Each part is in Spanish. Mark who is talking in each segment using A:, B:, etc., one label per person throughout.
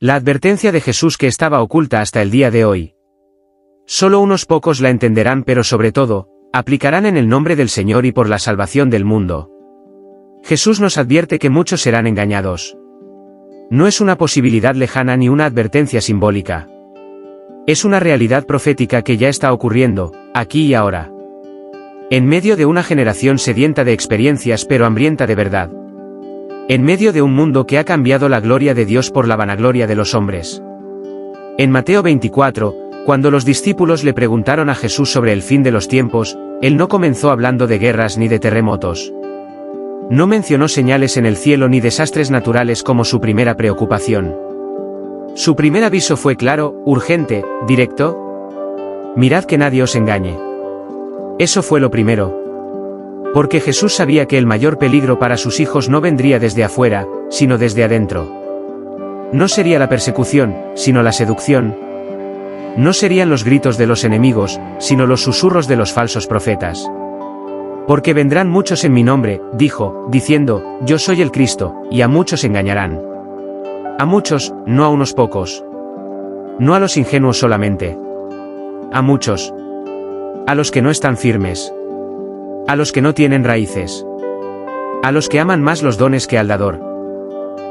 A: La advertencia de Jesús que estaba oculta hasta el día de hoy. Solo unos pocos la entenderán, pero sobre todo, aplicarán en el nombre del Señor y por la salvación del mundo. Jesús nos advierte que muchos serán engañados. No es una posibilidad lejana ni una advertencia simbólica. Es una realidad profética que ya está ocurriendo, aquí y ahora. En medio de una generación sedienta de experiencias pero hambrienta de verdad. En medio de un mundo que ha cambiado la gloria de Dios por la vanagloria de los hombres. En Mateo 24, cuando los discípulos le preguntaron a Jesús sobre el fin de los tiempos, él no comenzó hablando de guerras ni de terremotos. No mencionó señales en el cielo ni desastres naturales como su primera preocupación. Su primer aviso fue claro, urgente, directo. Mirad que nadie os engañe. Eso fue lo primero. Porque Jesús sabía que el mayor peligro para sus hijos no vendría desde afuera, sino desde adentro. No sería la persecución, sino la seducción. No serían los gritos de los enemigos, sino los susurros de los falsos profetas. Porque vendrán muchos en mi nombre, dijo, diciendo, yo soy el Cristo, y a muchos engañarán. A muchos, no a unos pocos. No a los ingenuos solamente. A muchos. A los que no están firmes. A los que no tienen raíces. A los que aman más los dones que al dador.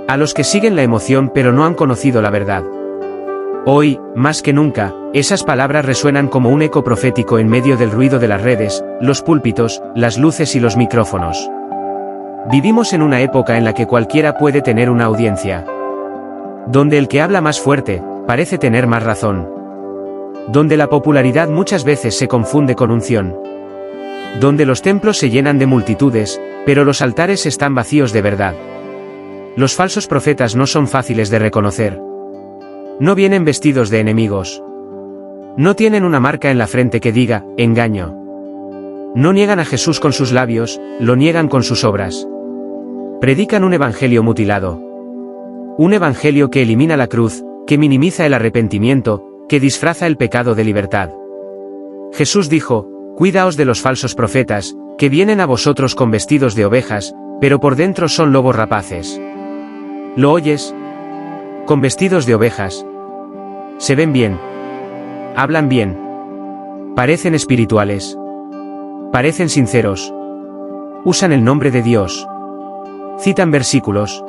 A: A los que siguen la emoción pero no han conocido la verdad. Hoy, más que nunca, esas palabras resuenan como un eco profético en medio del ruido de las redes, los púlpitos, las luces y los micrófonos. Vivimos en una época en la que cualquiera puede tener una audiencia. Donde el que habla más fuerte, parece tener más razón. Donde la popularidad muchas veces se confunde con unción. Donde los templos se llenan de multitudes, pero los altares están vacíos de verdad. Los falsos profetas no son fáciles de reconocer. No vienen vestidos de enemigos. No tienen una marca en la frente que diga, engaño. No niegan a Jesús con sus labios, lo niegan con sus obras. Predican un evangelio mutilado. Un evangelio que elimina la cruz, que minimiza el arrepentimiento, que disfraza el pecado de libertad. Jesús dijo, cuidaos de los falsos profetas, que vienen a vosotros con vestidos de ovejas, pero por dentro son lobos rapaces. ¿Lo oyes? Con vestidos de ovejas. Se ven bien. Hablan bien. Parecen espirituales. Parecen sinceros. Usan el nombre de Dios. Citan versículos.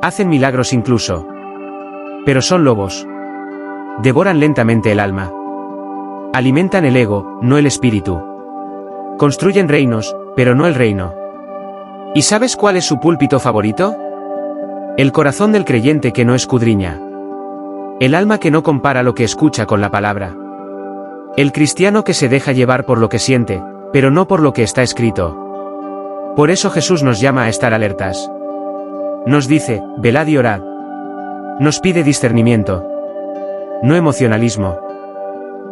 A: Hacen milagros incluso. Pero son lobos. Devoran lentamente el alma. Alimentan el ego, no el espíritu. Construyen reinos, pero no el reino. ¿Y sabes cuál es su púlpito favorito? El corazón del creyente que no escudriña. El alma que no compara lo que escucha con la palabra. El cristiano que se deja llevar por lo que siente, pero no por lo que está escrito. Por eso Jesús nos llama a estar alertas. Nos dice, velad y orad. Nos pide discernimiento. No emocionalismo.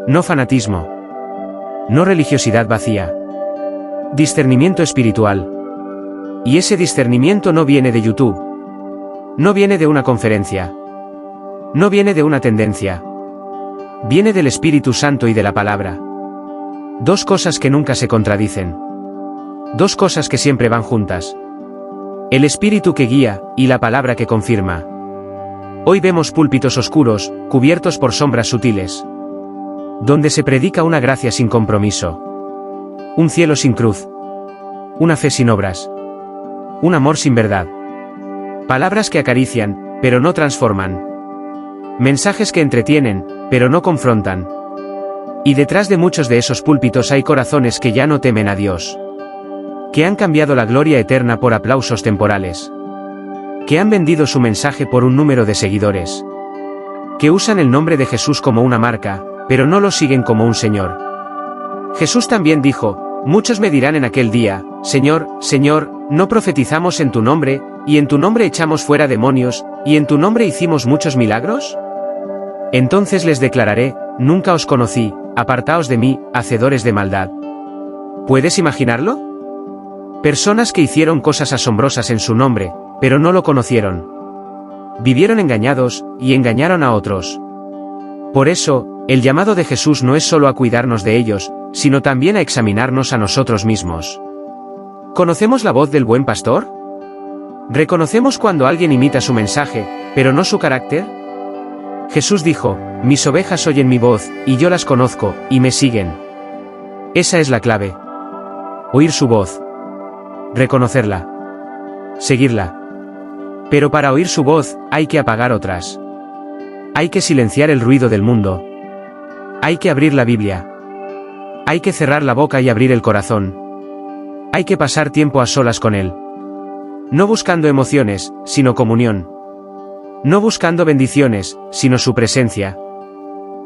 A: No fanatismo. No religiosidad vacía. Discernimiento espiritual. Y ese discernimiento no viene de YouTube. No viene de una conferencia. No viene de una tendencia. Viene del Espíritu Santo y de la palabra. Dos cosas que nunca se contradicen. Dos cosas que siempre van juntas. El Espíritu que guía, y la palabra que confirma. Hoy vemos púlpitos oscuros, cubiertos por sombras sutiles. Donde se predica una gracia sin compromiso. Un cielo sin cruz. Una fe sin obras. Un amor sin verdad. Palabras que acarician, pero no transforman. Mensajes que entretienen, pero no confrontan. Y detrás de muchos de esos púlpitos hay corazones que ya no temen a Dios. Que han cambiado la gloria eterna por aplausos temporales. Que han vendido su mensaje por un número de seguidores. Que usan el nombre de Jesús como una marca, pero no lo siguen como un Señor. Jesús también dijo, muchos me dirán en aquel día, Señor, Señor, ¿no profetizamos en tu nombre, y en tu nombre echamos fuera demonios, y en tu nombre hicimos muchos milagros? Entonces les declararé, nunca os conocí, apartaos de mí, hacedores de maldad. ¿Puedes imaginarlo? Personas que hicieron cosas asombrosas en su nombre, pero no lo conocieron. Vivieron engañados, y engañaron a otros. Por eso, el llamado de Jesús no es solo a cuidarnos de ellos, sino también a examinarnos a nosotros mismos. ¿Conocemos la voz del buen pastor? ¿Reconocemos cuando alguien imita su mensaje, pero no su carácter? Jesús dijo, mis ovejas oyen mi voz, y yo las conozco, y me siguen. Esa es la clave. Oír su voz. Reconocerla. Seguirla. Pero para oír su voz, hay que apagar otras. Hay que silenciar el ruido del mundo. Hay que abrir la Biblia. Hay que cerrar la boca y abrir el corazón. Hay que pasar tiempo a solas con Él. No buscando emociones, sino comunión. No buscando bendiciones, sino su presencia.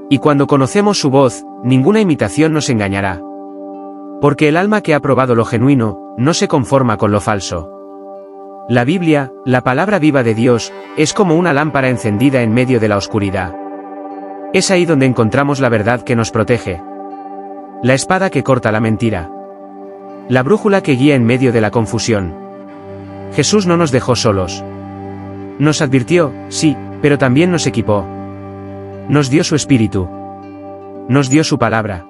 A: Y cuando conocemos su voz, ninguna imitación nos engañará. Porque el alma que ha probado lo genuino, no se conforma con lo falso. La Biblia, la palabra viva de Dios, es como una lámpara encendida en medio de la oscuridad. Es ahí donde encontramos la verdad que nos protege. La espada que corta la mentira. La brújula que guía en medio de la confusión. Jesús no nos dejó solos. Nos advirtió, sí, pero también nos equipó. Nos dio su espíritu. Nos dio su palabra.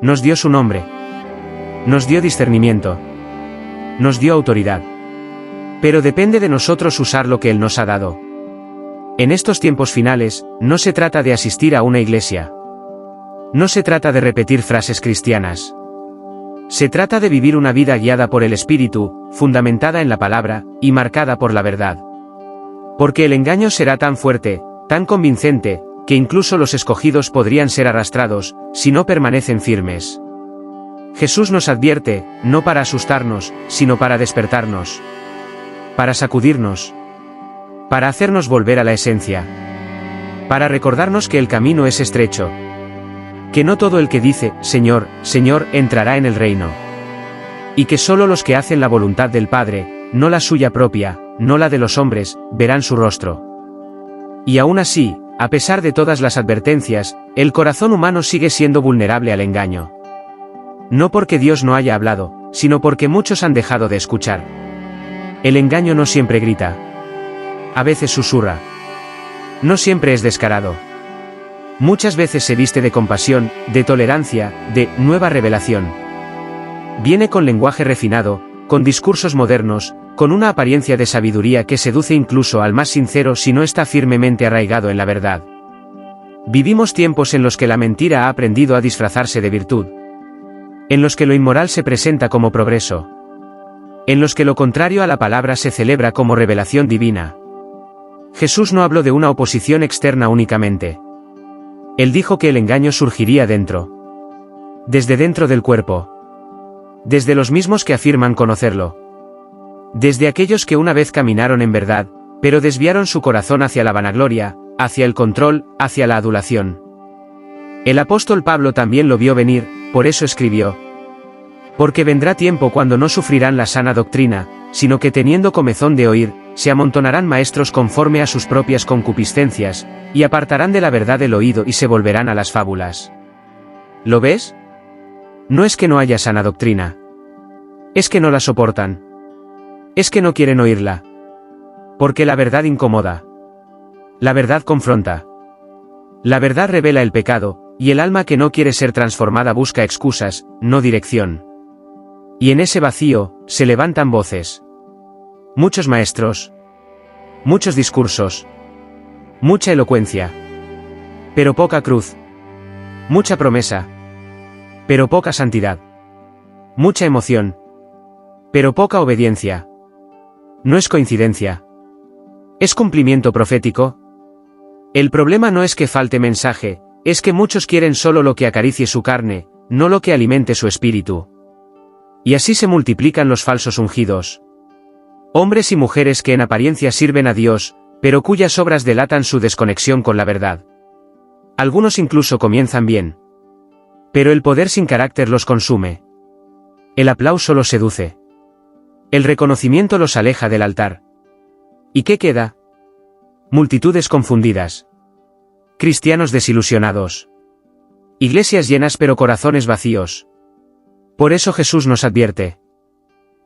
A: Nos dio su nombre. Nos dio discernimiento. Nos dio autoridad. Pero depende de nosotros usar lo que Él nos ha dado. En estos tiempos finales, no se trata de asistir a una iglesia. No se trata de repetir frases cristianas. Se trata de vivir una vida guiada por el Espíritu, fundamentada en la palabra, y marcada por la verdad. Porque el engaño será tan fuerte, tan convincente, que incluso los escogidos podrían ser arrastrados, si no permanecen firmes. Jesús nos advierte, no para asustarnos, sino para despertarnos. Para sacudirnos. Para hacernos volver a la esencia. Para recordarnos que el camino es estrecho. Que no todo el que dice, Señor, Señor, entrará en el reino. Y que solo los que hacen la voluntad del Padre, no la suya propia, no la de los hombres, verán su rostro. Y aún así, a pesar de todas las advertencias, el corazón humano sigue siendo vulnerable al engaño. No porque Dios no haya hablado, sino porque muchos han dejado de escuchar. El engaño no siempre grita. A veces susurra. No siempre es descarado. Muchas veces se viste de compasión, de tolerancia, de nueva revelación. Viene con lenguaje refinado, con discursos modernos, con una apariencia de sabiduría que seduce incluso al más sincero si no está firmemente arraigado en la verdad. Vivimos tiempos en los que la mentira ha aprendido a disfrazarse de virtud. En los que lo inmoral se presenta como progreso. En los que lo contrario a la palabra se celebra como revelación divina. Jesús no habló de una oposición externa únicamente. Él dijo que el engaño surgiría dentro. Desde dentro del cuerpo. Desde los mismos que afirman conocerlo. Desde aquellos que una vez caminaron en verdad, pero desviaron su corazón hacia la vanagloria, hacia el control, hacia la adulación. El apóstol Pablo también lo vio venir, por eso escribió: porque vendrá tiempo cuando no sufrirán la sana doctrina, sino que teniendo comezón de oír, se amontonarán maestros conforme a sus propias concupiscencias, y apartarán de la verdad el oído y se volverán a las fábulas. ¿Lo ves? No es que no haya sana doctrina. Es que no la soportan. Es que no quieren oírla. Porque la verdad incomoda. La verdad confronta. La verdad revela el pecado, y el alma que no quiere ser transformada busca excusas, no dirección. Y en ese vacío, se levantan voces. Muchos maestros. Muchos discursos. Mucha elocuencia. Pero poca cruz. Mucha promesa. Pero poca santidad. Mucha emoción. Pero poca obediencia. No es coincidencia. ¿Es cumplimiento profético? El problema no es que falte mensaje, es que muchos quieren solo lo que acaricie su carne, no lo que alimente su espíritu. Y así se multiplican los falsos ungidos. Hombres y mujeres que en apariencia sirven a Dios, pero cuyas obras delatan su desconexión con la verdad. Algunos incluso comienzan bien. Pero el poder sin carácter los consume. El aplauso los seduce. El reconocimiento los aleja del altar. ¿Y qué queda? Multitudes confundidas. Cristianos desilusionados. Iglesias llenas pero corazones vacíos. Por eso Jesús nos advierte.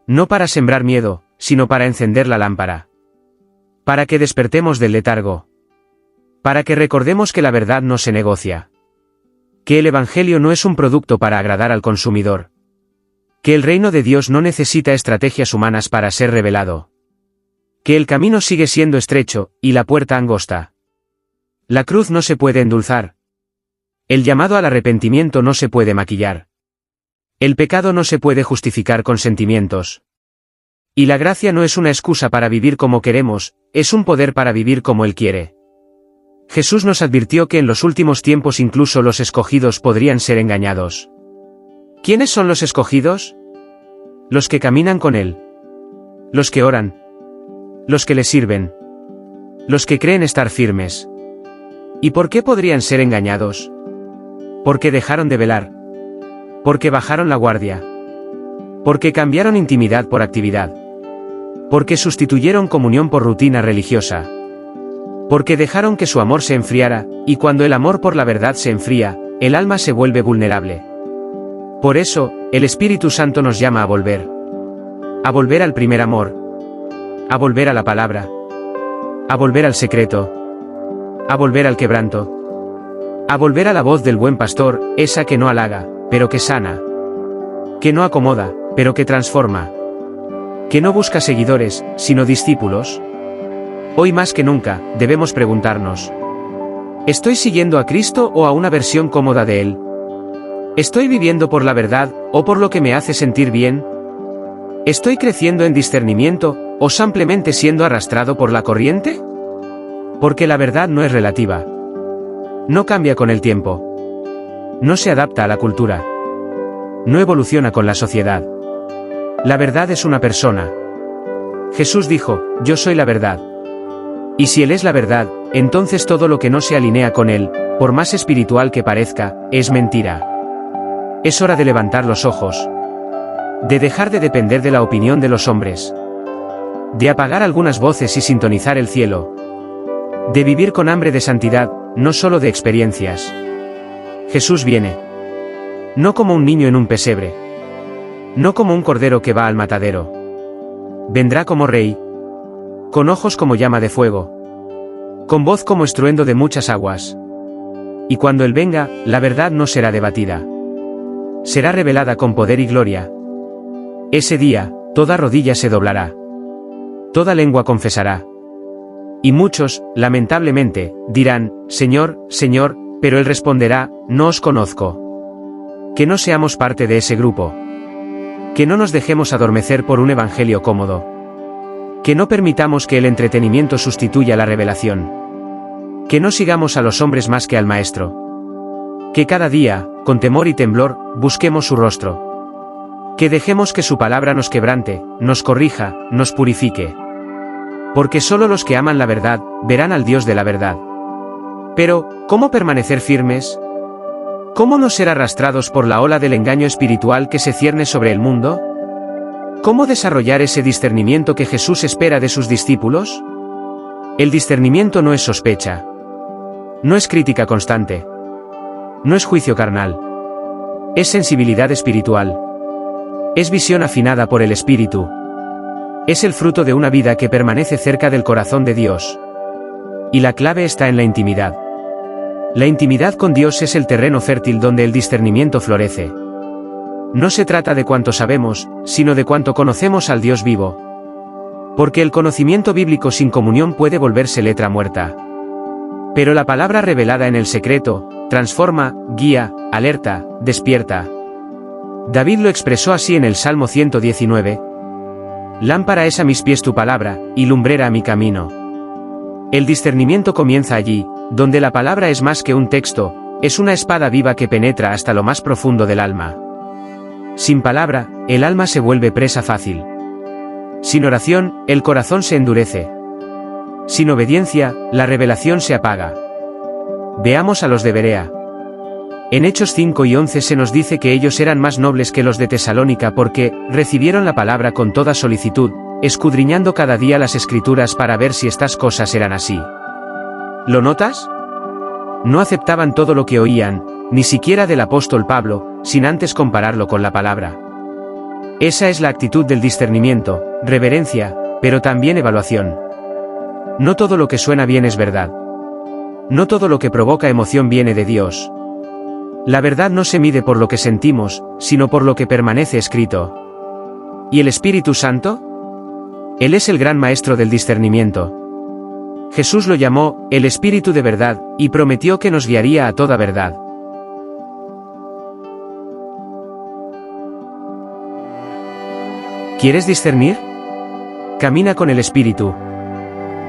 A: No para sembrar miedo, sino para encender la lámpara. Para que despertemos del letargo. Para que recordemos que la verdad no se negocia. Que el Evangelio no es un producto para agradar al consumidor. Que el reino de Dios no necesita estrategias humanas para ser revelado. Que el camino sigue siendo estrecho, y la puerta angosta. La cruz no se puede endulzar. El llamado al arrepentimiento no se puede maquillar. El pecado no se puede justificar con sentimientos. Y la gracia no es una excusa para vivir como queremos, es un poder para vivir como Él quiere. Jesús nos advirtió que en los últimos tiempos incluso los escogidos podrían ser engañados. ¿Quiénes son los escogidos? Los que caminan con Él. Los que oran. Los que le sirven. Los que creen estar firmes. ¿Y por qué podrían ser engañados? Porque dejaron de velar. Porque bajaron la guardia. Porque cambiaron intimidad por actividad. Porque sustituyeron comunión por rutina religiosa. Porque dejaron que su amor se enfriara, y cuando el amor por la verdad se enfría, el alma se vuelve vulnerable. Por eso, el Espíritu Santo nos llama a volver. A volver al primer amor. A volver a la palabra. A volver al secreto. A volver al quebranto. A volver a la voz del buen pastor, esa que no halaga, pero que sana. Que no acomoda, pero que transforma. Que no busca seguidores, sino discípulos. Hoy más que nunca, debemos preguntarnos: ¿estoy siguiendo a Cristo o a una versión cómoda de Él? ¿Estoy viviendo por la verdad, o por lo que me hace sentir bien? ¿Estoy creciendo en discernimiento, o simplemente siendo arrastrado por la corriente? Porque la verdad no es relativa. No cambia con el tiempo. No se adapta a la cultura. No evoluciona con la sociedad. La verdad es una persona. Jesús dijo: yo soy la verdad. Y si Él es la verdad, entonces todo lo que no se alinea con Él, por más espiritual que parezca, es mentira. Es hora de levantar los ojos. De dejar de depender de la opinión de los hombres. De apagar algunas voces y sintonizar el cielo. De vivir con hambre de santidad, no solo de experiencias. Jesús viene. No como un niño en un pesebre. No como un cordero que va al matadero. Vendrá como rey. Con ojos como llama de fuego. Con voz como estruendo de muchas aguas. Y cuando Él venga, la verdad no será debatida. Será revelada con poder y gloria. Ese día, toda rodilla se doblará. Toda lengua confesará. Y muchos, lamentablemente, dirán: Señor, Señor, pero Él responderá: no os conozco. Que no seamos parte de ese grupo. Que no nos dejemos adormecer por un evangelio cómodo. Que no permitamos que el entretenimiento sustituya la revelación. Que no sigamos a los hombres más que al Maestro. Que cada día, con temor y temblor, busquemos su rostro. Que dejemos que su palabra nos quebrante, nos corrija, nos purifique. Porque solo los que aman la verdad, verán al Dios de la verdad. Pero, ¿cómo permanecer firmes? ¿Cómo no ser arrastrados por la ola del engaño espiritual que se cierne sobre el mundo? ¿Cómo desarrollar ese discernimiento que Jesús espera de sus discípulos? El discernimiento no es sospecha. No es crítica constante. No es juicio carnal. Es sensibilidad espiritual. Es visión afinada por el Espíritu. Es el fruto de una vida que permanece cerca del corazón de Dios. Y la clave está en la intimidad. La intimidad con Dios es el terreno fértil donde el discernimiento florece. No se trata de cuánto sabemos, sino de cuánto conocemos al Dios vivo. Porque el conocimiento bíblico sin comunión puede volverse letra muerta. Pero la palabra revelada en el secreto, transforma, guía, alerta, despierta. David lo expresó así en el Salmo 119. Lámpara es a mis pies tu palabra, y lumbrera a mi camino. El discernimiento comienza allí, donde la palabra es más que un texto, es una espada viva que penetra hasta lo más profundo del alma. Sin palabra, el alma se vuelve presa fácil. Sin oración, el corazón se endurece. Sin obediencia, la revelación se apaga. Veamos a los de Berea. En Hechos 5 y 11 se nos dice que ellos eran más nobles que los de Tesalónica porque recibieron la palabra con toda solicitud, escudriñando cada día las Escrituras para ver si estas cosas eran así. ¿Lo notas? No aceptaban todo lo que oían, ni siquiera del apóstol Pablo, sin antes compararlo con la palabra. Esa es la actitud del discernimiento, reverencia, pero también evaluación. No todo lo que suena bien es verdad. No todo lo que provoca emoción viene de Dios. La verdad no se mide por lo que sentimos, sino por lo que permanece escrito. ¿Y el Espíritu Santo? Él es el gran maestro del discernimiento. Jesús lo llamó, el Espíritu de verdad, y prometió que nos guiaría a toda verdad. ¿Quieres discernir? Camina con el Espíritu.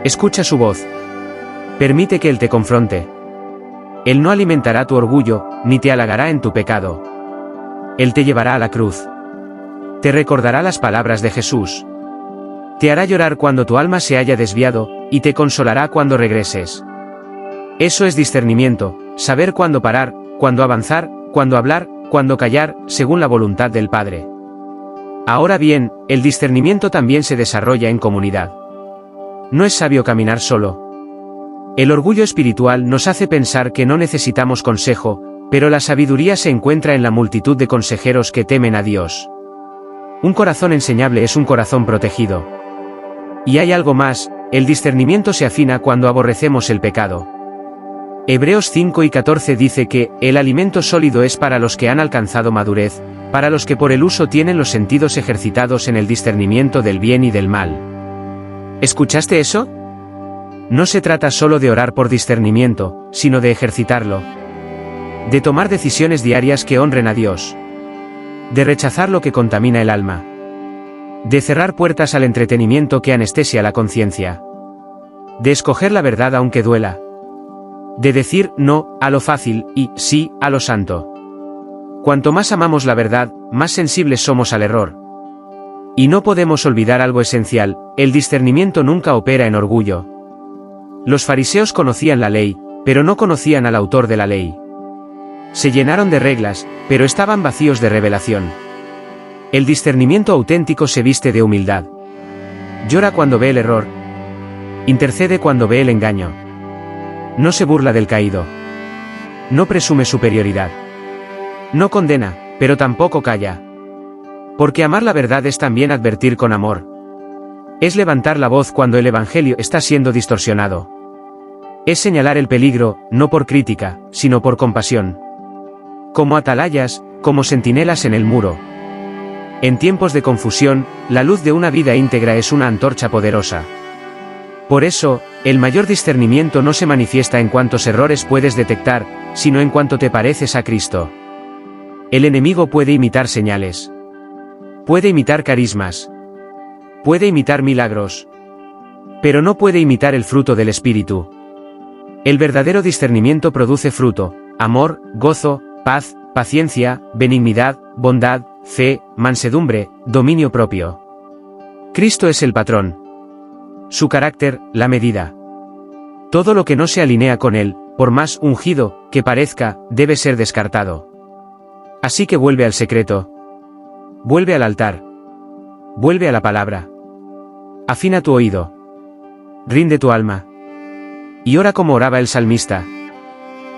A: Escucha su voz. Permite que Él te confronte. Él no alimentará tu orgullo, ni te halagará en tu pecado. Él te llevará a la cruz. Te recordará las palabras de Jesús. Te hará llorar cuando tu alma se haya desviado, y te consolará cuando regreses. Eso es discernimiento, saber cuándo parar, cuándo avanzar, cuándo hablar, cuándo callar, según la voluntad del Padre. Ahora bien, el discernimiento también se desarrolla en comunidad. No es sabio caminar solo. El orgullo espiritual nos hace pensar que no necesitamos consejo, pero la sabiduría se encuentra en la multitud de consejeros que temen a Dios. Un corazón enseñable es un corazón protegido. Y hay algo más, el discernimiento se afina cuando aborrecemos el pecado. Hebreos 5:14 dice que, el alimento sólido es para los que han alcanzado madurez, para los que por el uso tienen los sentidos ejercitados en el discernimiento del bien y del mal. ¿Escuchaste eso? No se trata solo de orar por discernimiento, sino de ejercitarlo. De tomar decisiones diarias que honren a Dios. De rechazar lo que contamina el alma. De cerrar puertas al entretenimiento que anestesia la conciencia. De escoger la verdad aunque duela. De decir no a lo fácil y sí a lo santo. Cuanto más amamos la verdad, más sensibles somos al error. Y no podemos olvidar algo esencial, el discernimiento nunca opera en orgullo. Los fariseos conocían la ley, pero no conocían al autor de la ley. Se llenaron de reglas, pero estaban vacíos de revelación. El discernimiento auténtico se viste de humildad. Llora cuando ve el error. Intercede cuando ve el engaño. No se burla del caído. No presume superioridad. No condena, pero tampoco calla. Porque amar la verdad es también advertir con amor. Es levantar la voz cuando el evangelio está siendo distorsionado. Es señalar el peligro, no por crítica, sino por compasión. Como atalayas, como centinelas en el muro. En tiempos de confusión, la luz de una vida íntegra es una antorcha poderosa. Por eso, el mayor discernimiento no se manifiesta en cuántos errores puedes detectar, sino en cuánto te pareces a Cristo. El enemigo puede imitar señales. Puede imitar carismas. Puede imitar milagros. Pero no puede imitar el fruto del Espíritu. El verdadero discernimiento produce fruto: amor, gozo, paz, paciencia, benignidad, bondad, fe, mansedumbre, dominio propio. Cristo es el patrón. Su carácter, la medida. Todo lo que no se alinea con él, por más ungido que parezca, debe ser descartado. Así que vuelve al secreto. Vuelve al altar. Vuelve a la palabra. Afina tu oído. Rinde tu alma. Y ora como oraba el salmista.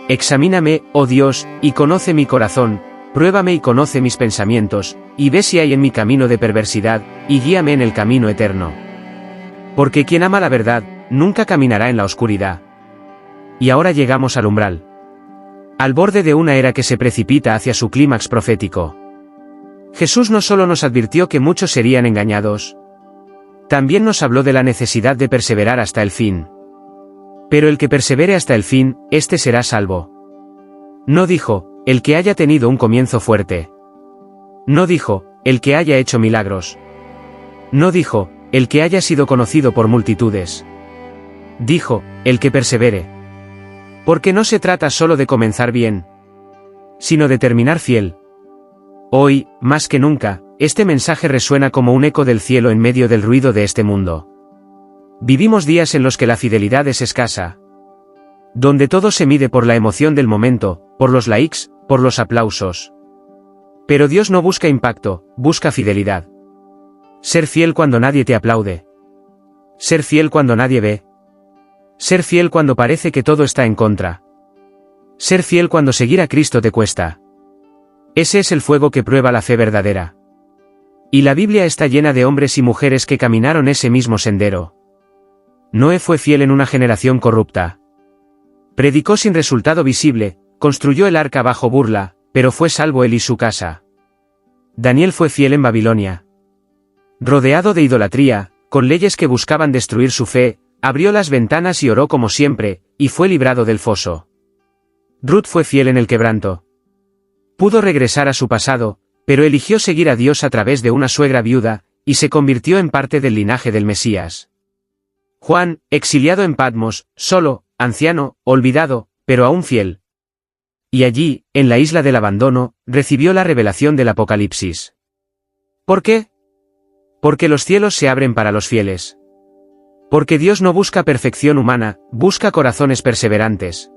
A: Examíname, oh Dios, y conoce mi corazón, pruébame y conoce mis pensamientos, y ve si hay en mi camino de perversidad, y guíame en el camino eterno. Porque quien ama la verdad, nunca caminará en la oscuridad. Y ahora llegamos al umbral. Al borde de una era que se precipita hacia su clímax profético. Jesús no solo nos advirtió que muchos serían engañados, también nos habló de la necesidad de perseverar hasta el fin. Pero el que persevere hasta el fin, éste será salvo. No dijo, el que haya tenido un comienzo fuerte. No dijo, el que haya hecho milagros. No dijo, el que haya sido conocido por multitudes. Dijo, el que persevere. Porque no se trata solo de comenzar bien, sino de terminar fiel. Hoy, más que nunca, este mensaje resuena como un eco del cielo en medio del ruido de este mundo. Vivimos días en los que la fidelidad es escasa. Donde todo se mide por la emoción del momento, por los likes, por los aplausos. Pero Dios no busca impacto, busca fidelidad. Ser fiel cuando nadie te aplaude. Ser fiel cuando nadie ve. Ser fiel cuando parece que todo está en contra. Ser fiel cuando seguir a Cristo te cuesta. Ese es el fuego que prueba la fe verdadera. Y la Biblia está llena de hombres y mujeres que caminaron ese mismo sendero. Noé fue fiel en una generación corrupta. Predicó sin resultado visible, construyó el arca bajo burla, pero fue salvo él y su casa. Daniel fue fiel en Babilonia. Rodeado de idolatría, con leyes que buscaban destruir su fe, abrió las ventanas y oró como siempre, y fue librado del foso. Ruth fue fiel en el quebranto. Pudo regresar a su pasado, pero eligió seguir a Dios a través de una suegra viuda, y se convirtió en parte del linaje del Mesías. Juan, exiliado en Patmos, solo, anciano, olvidado, pero aún fiel. Y allí, en la isla del abandono, recibió la revelación del Apocalipsis. ¿Por qué? Porque los cielos se abren para los fieles. Porque Dios no busca perfección humana, busca corazones perseverantes.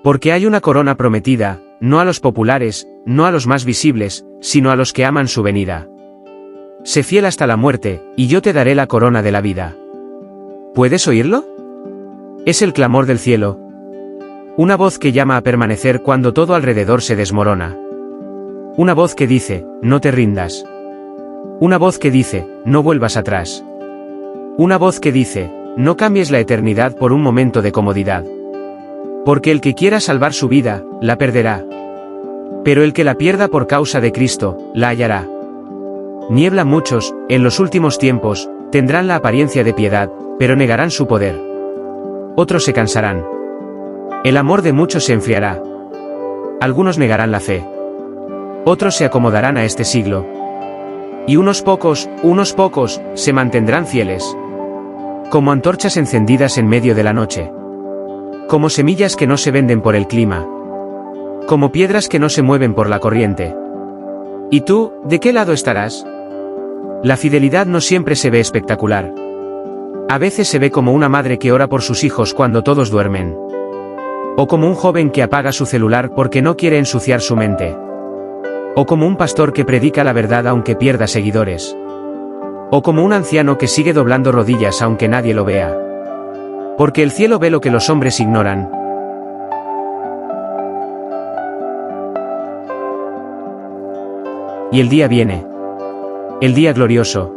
A: Porque hay una corona prometida, no a los populares, no a los más visibles, sino a los que aman su venida. Sé fiel hasta la muerte, y yo te daré la corona de la vida. ¿Puedes oírlo? Es el clamor del cielo. Una voz que llama a permanecer cuando todo alrededor se desmorona. Una voz que dice, no te rindas. Una voz que dice, no vuelvas atrás. Una voz que dice, no cambies la eternidad por un momento de comodidad. Porque el que quiera salvar su vida, la perderá. Pero el que la pierda por causa de Cristo, la hallará. Niebla muchos, en los últimos tiempos, tendrán la apariencia de piedad, pero negarán su poder. Otros se cansarán. El amor de muchos se enfriará. Algunos negarán la fe. Otros se acomodarán a este siglo. Y unos pocos, se mantendrán fieles. Como antorchas encendidas en medio de la noche. Como semillas que no se venden por el clima. Como piedras que no se mueven por la corriente. ¿Y tú, de qué lado estarás? La fidelidad no siempre se ve espectacular. A veces se ve como una madre que ora por sus hijos cuando todos duermen. O como un joven que apaga su celular porque no quiere ensuciar su mente. O como un pastor que predica la verdad aunque pierda seguidores. O como un anciano que sigue doblando rodillas aunque nadie lo vea. Porque el cielo ve lo que los hombres ignoran. Y el día viene. El día glorioso.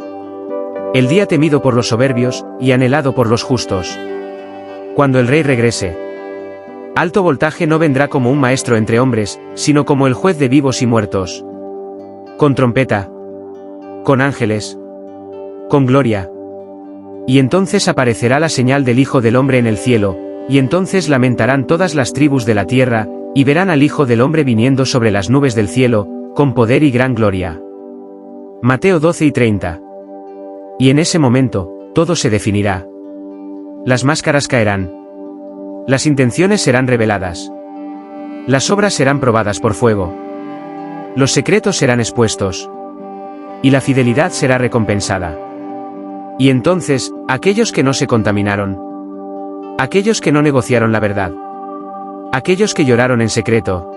A: El día temido por los soberbios, y anhelado por los justos. Cuando el Rey regrese. Alto voltaje no vendrá como un maestro entre hombres, sino como el juez de vivos y muertos. Con trompeta. Con ángeles. Con gloria. Y entonces aparecerá la señal del Hijo del Hombre en el cielo, y entonces lamentarán todas las tribus de la tierra, y verán al Hijo del Hombre viniendo sobre las nubes del cielo, con poder y gran gloria. Mateo 12:30. Y en ese momento, todo se definirá. Las máscaras caerán. Las intenciones serán reveladas. Las obras serán probadas por fuego. Los secretos serán expuestos. Y la fidelidad será recompensada. Y entonces, aquellos que no se contaminaron. Aquellos que no negociaron la verdad. Aquellos que lloraron en secreto.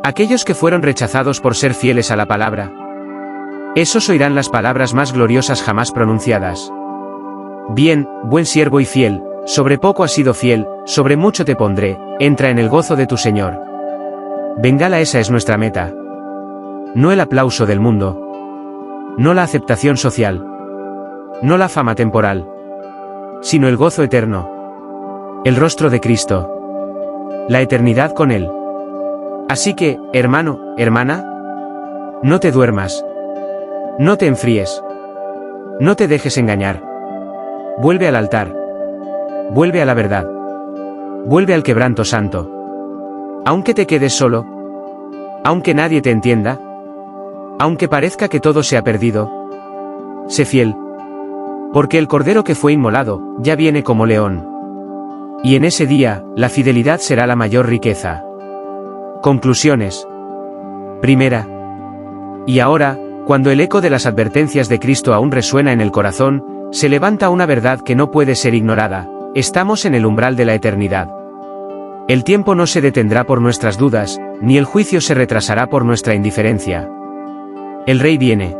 A: Aquellos que fueron rechazados por ser fieles a la palabra. Esos oirán las palabras más gloriosas jamás pronunciadas. Bien, buen siervo y fiel, sobre poco has sido fiel, sobre mucho te pondré, entra en el gozo de tu Señor. Bengala, esa es nuestra meta. No el aplauso del mundo. No la aceptación social. No la fama temporal. Sino el gozo eterno. El rostro de Cristo. La eternidad con Él. Así que, hermano, hermana, no te duermas. No te enfríes. No te dejes engañar. Vuelve al altar. Vuelve a la verdad. Vuelve al quebranto santo. Aunque te quedes solo. Aunque nadie te entienda. Aunque parezca que todo se ha perdido. Sé fiel. Porque el cordero que fue inmolado, ya viene como león. Y en ese día, la fidelidad será la mayor riqueza. Conclusiones. Primera. Y ahora, cuando el eco de las advertencias de Cristo aún resuena en el corazón, se levanta una verdad que no puede ser ignorada: estamos en el umbral de la eternidad. El tiempo no se detendrá por nuestras dudas, ni el juicio se retrasará por nuestra indiferencia. El Rey viene.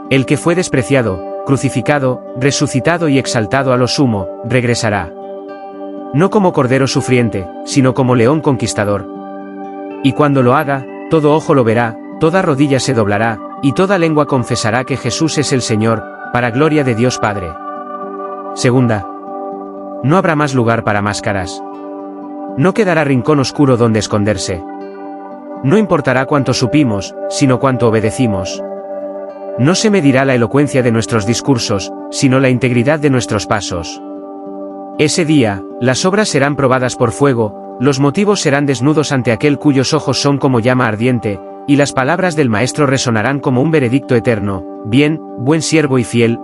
A: El que fue despreciado, crucificado, resucitado y exaltado a lo sumo, regresará. No como cordero sufriente, sino como león conquistador. Y cuando lo haga, todo ojo lo verá, toda rodilla se doblará, y toda lengua confesará que Jesús es el Señor, para gloria de Dios Padre. Segunda. No habrá más lugar para máscaras. No quedará rincón oscuro donde esconderse. No importará cuánto supimos, sino cuánto obedecimos. No se medirá la elocuencia de nuestros discursos, sino la integridad de nuestros pasos. Ese día, las obras serán probadas por fuego, los motivos serán desnudos ante aquel cuyos ojos son como llama ardiente, y las palabras del Maestro resonarán como un veredicto eterno: bien, buen siervo y fiel,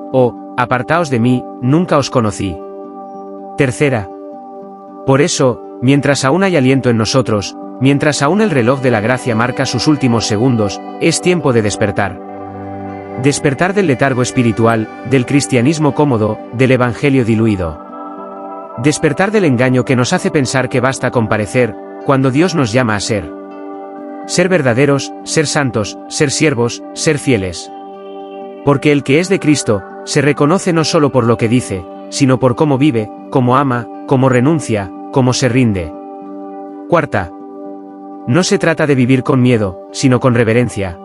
A: apartaos de mí, nunca os conocí. Tercera. Por eso, mientras aún hay aliento en nosotros, mientras aún el reloj de la gracia marca sus últimos segundos, es tiempo de despertar. Despertar del letargo espiritual, del cristianismo cómodo, del evangelio diluido. Despertar del engaño que nos hace pensar que basta con parecer, cuando Dios nos llama a ser. Ser verdaderos, ser santos, ser siervos, ser fieles. Porque el que es de Cristo, se reconoce no solo por lo que dice, sino por cómo vive, cómo ama, cómo renuncia, cómo se rinde. Cuarta. No se trata de vivir con miedo, sino con reverencia.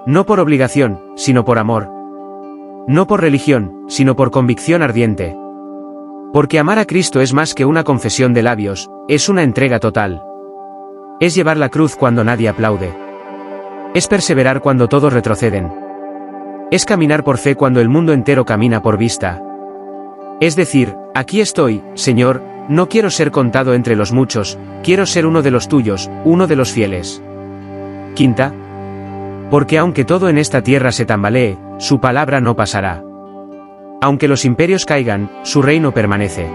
A: No por obligación, sino por amor. No por religión, sino por convicción ardiente. Porque amar a Cristo es más que una confesión de labios, es una entrega total. Es llevar la cruz cuando nadie aplaude. Es perseverar cuando todos retroceden. Es caminar por fe cuando el mundo entero camina por vista. Es decir, aquí estoy, Señor, no quiero ser contado entre los muchos, quiero ser uno de los tuyos, uno de los fieles. Quinta. Porque aunque todo en esta tierra se tambalee, su palabra no pasará. Aunque los imperios caigan, su reino permanece.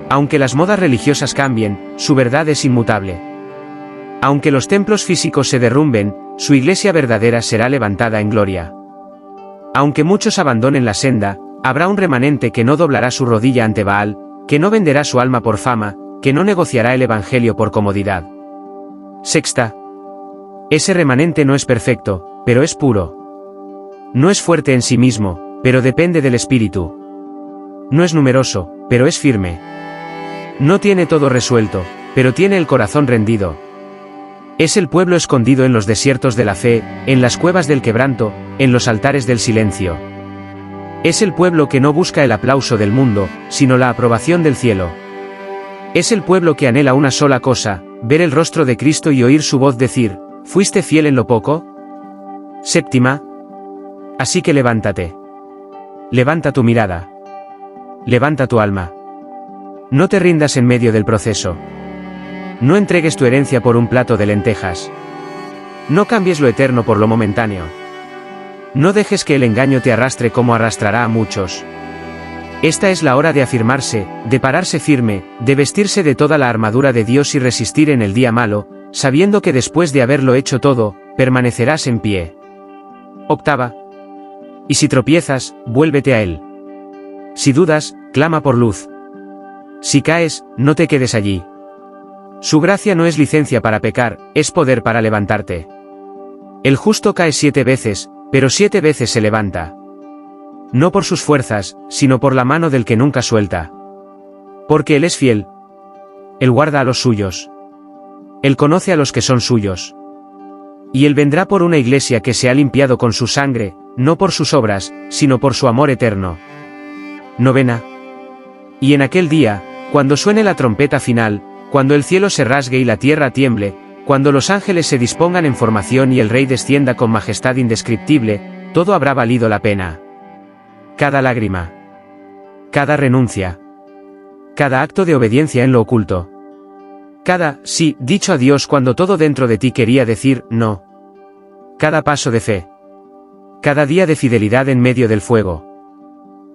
A: Aunque las modas religiosas cambien, su verdad es inmutable. Aunque los templos físicos se derrumben, su iglesia verdadera será levantada en gloria. Aunque muchos abandonen la senda, habrá un remanente que no doblará su rodilla ante Baal, que no venderá su alma por fama, que no negociará el evangelio por comodidad. Sexta. Ese remanente no es perfecto, pero es puro. No es fuerte en sí mismo, pero depende del Espíritu. No es numeroso, pero es firme. No tiene todo resuelto, pero tiene el corazón rendido. Es el pueblo escondido en los desiertos de la fe, en las cuevas del quebranto, en los altares del silencio. Es el pueblo que no busca el aplauso del mundo, sino la aprobación del cielo. Es el pueblo que anhela una sola cosa: ver el rostro de Cristo y oír su voz decir: ¿fuiste fiel en lo poco? Séptima. Así que levántate. Levanta tu mirada. Levanta tu alma. No te rindas en medio del proceso. No entregues tu herencia por un plato de lentejas. No cambies lo eterno por lo momentáneo. No dejes que el engaño te arrastre como arrastrará a muchos. Esta es la hora de afirmarse, de pararse firme, de vestirse de toda la armadura de Dios y resistir en el día malo, sabiendo que después de haberlo hecho todo, permanecerás en pie. Octava. Y si tropiezas, vuélvete a Él. Si dudas, clama por luz. Si caes, no te quedes allí. Su gracia no es licencia para pecar, es poder para levantarte. El justo cae 7 veces, pero 7 veces se levanta. No por sus fuerzas, sino por la mano del que nunca suelta. Porque Él es fiel. Él guarda a los suyos. Él conoce a los que son suyos. Y Él vendrá por una iglesia que se ha limpiado con su sangre, no por sus obras, sino por su amor eterno. Novena. Y en aquel día, cuando suene la trompeta final, cuando el cielo se rasgue y la tierra tiemble, cuando los ángeles se dispongan en formación y el Rey descienda con majestad indescriptible, todo habrá valido la pena. Cada lágrima. Cada renuncia. Cada acto de obediencia en lo oculto. Cada sí dicho a Dios cuando todo dentro de ti quería decir no. Cada paso de fe. Cada día de fidelidad en medio del fuego.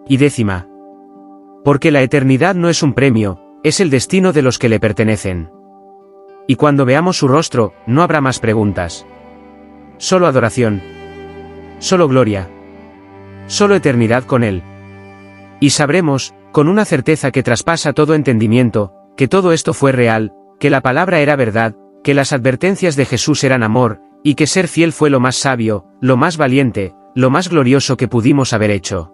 A: Y décima. Porque la eternidad no es un premio, es el destino de los que le pertenecen. Y cuando veamos su rostro, no habrá más preguntas. Solo adoración. Solo gloria. Solo eternidad con Él. Y sabremos, con una certeza que traspasa todo entendimiento, que todo esto fue real, que la palabra era verdad, que las advertencias de Jesús eran amor, y que ser fiel fue lo más sabio, lo más valiente, lo más glorioso que pudimos haber hecho.